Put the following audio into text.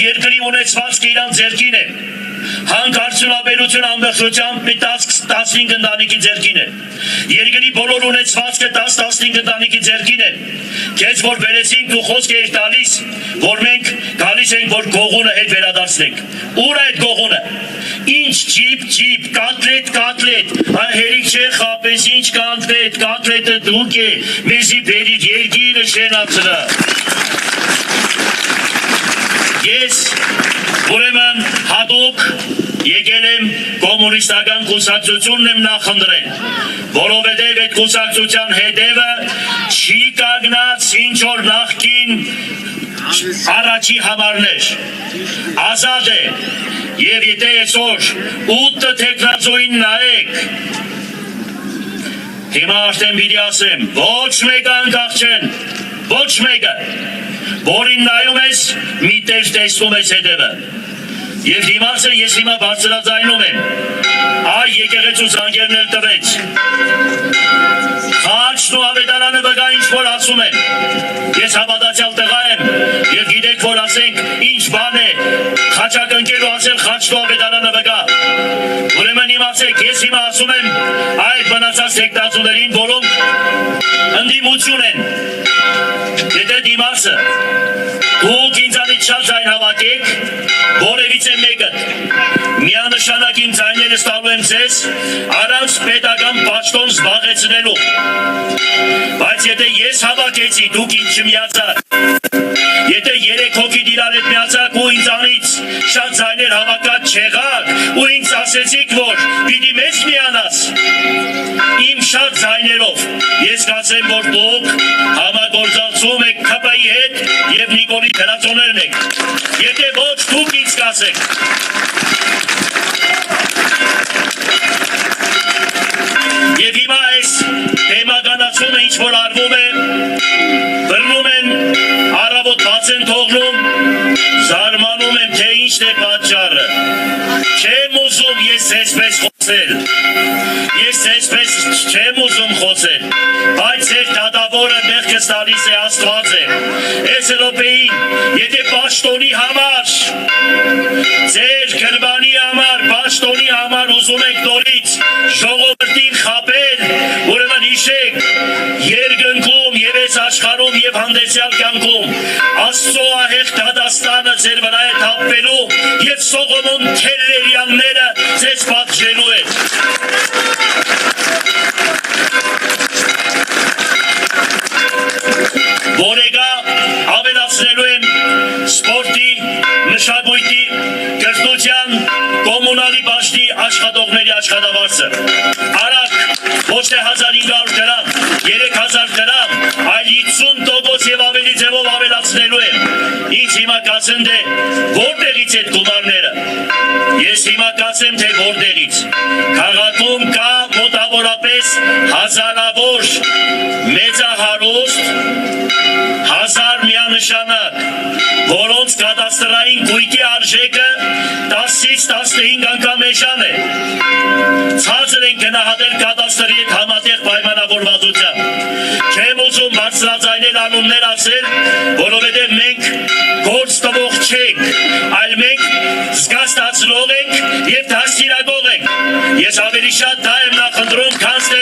երկրի ունեցվածքը իրան ձեռքին է։ Հանքարդյունաբերություն ամբողջությամբ մի 10-15 ընտանիքի ձեռքին է։ Երկրի բոլոր ունեցվածքը 10-15 ընտանիքի ձեռքին է։ Քեզ որ բերեցին դու խոսք էիր տալիս, որ մենք գալիս ենք որ գողունը հետ վերադարձնենք։ Ուր է այդ գողունը։ Ինչ ջիպ, կատլետ, հերիք չէ խապես ինչ կատլետը դուք է, մեզի բերիք երկիրը շենացրը։ Ես ուրեմն հատուկ եկել եմ կոմունիստական կուսակցությունն եմ նախընտրել, որովհետև այդ կուսակցության հետևը չի կանգնած ինչ որ նախկին առաջի համարներ, ազատ է, և եթե այսօր 8 թեկնածուին նայեք, հիմա արդեն պիտի ասեմ, ոչ մեկը անկախ չեն, ոչ մեկը, որին նայում ես, մի տեղ տեսնում ես հետևը, և դիմացը ես հիմա բարձրաձայնում եմ, այ եկեղեցու զանգերն էլ տվեց, խաչն ու ավետարանը վրա ինչ որ ասում են, ես հավատացյալ տղա եմ, և գիտեք որ ասենք ինչ բան է, խաչակնկելու ասել խաչն ու ավետարանը վրա, ուրեմն իմացեք, ես հիմա ասում եմ այդ մնացած թեկնածուներին, որոնք ընդդիմություն են, եթե դիմացը դուք ինձանից շատ ձայն հավաքեք, որևիցե մեկը միանշանակ իմ ձայներս տալու եմ ձեզ առանց պետական պաշտոն զբաղեցնելու, բայց եթե ես հավաքեցի, դուք ինձ չմիացաք, եթե 3 հոգի իրար հետ միացաք ու ինձանից շատ ձայներ հավաքած չեղաք ու ինձ ասեցիք, որ պիտի մեզ միանաս իմ շատ ձայներով, ես կասեմ, որ դուք համագործակցում եք ՔՊ-ի հետ և Նիկոլի թերացոներն եք, եթե ոչ դուք ինձ կասեք։ Եվ հիմա այս թեմականացումը ինչ որ արվում է, բռնում են, առավոտ բաց են թողնում, զարմանում եմ, թե ինչն է պատճառը։ Չեմ ուզում ես այսպես խոսել, ես այսպես չեմ ուզում խոսել, բայց ձեր դատավորը մեղքս տալիս է Աստված է, այս րոպեին, եթե պաշտոնի համար, ձեր գրբանի համար, պաշտոնի համար ուզում եք նորից ժողովրդին խաբել, ուրեմն հիշեք, երկնքում և այս աշխարհում և հանդերձյալ կյանքում Աստծո ահեղ դատաստանը ձեր վրա է թափվելու և Սողոմոն Թելլերյանները ձեզ պատժելու են։ Որեգա ավելացնելու եմ սպորտի, մշակույթի, կրթության, կոմունալի բաժնի աշխատողների աշխատավարձը։ Արագ, ոչ թե 1500 դրամ, 3000 դրամ, այլ 50% և ավելի ձևով ավելացնելու եմ։ Ինձ հիմա կասեն, թե որտեղից այդ գումարները։ Ես հիմա կասեմ, թե որտեղից։ Քաղաքում կա մոտավորապես հազարավոր մեծահարուստ, 1000 միանշանակ, որոնց կադաստրային գույքի արժեքը 10-ից 15 անգամ էժան է։ Ցածր են գնահատել կադաստրի հետ համատեղ պայմանավորվածությամբ։ Չեմ ուզում բարձրաձայնել անուններ ասել, որովհետև մենք գործ տվող չենք, այլ մենք զգաստացնող ենք և դաստիարակող ենք։ Ես ավելի շատ դա եմ նախընտրում, քան թե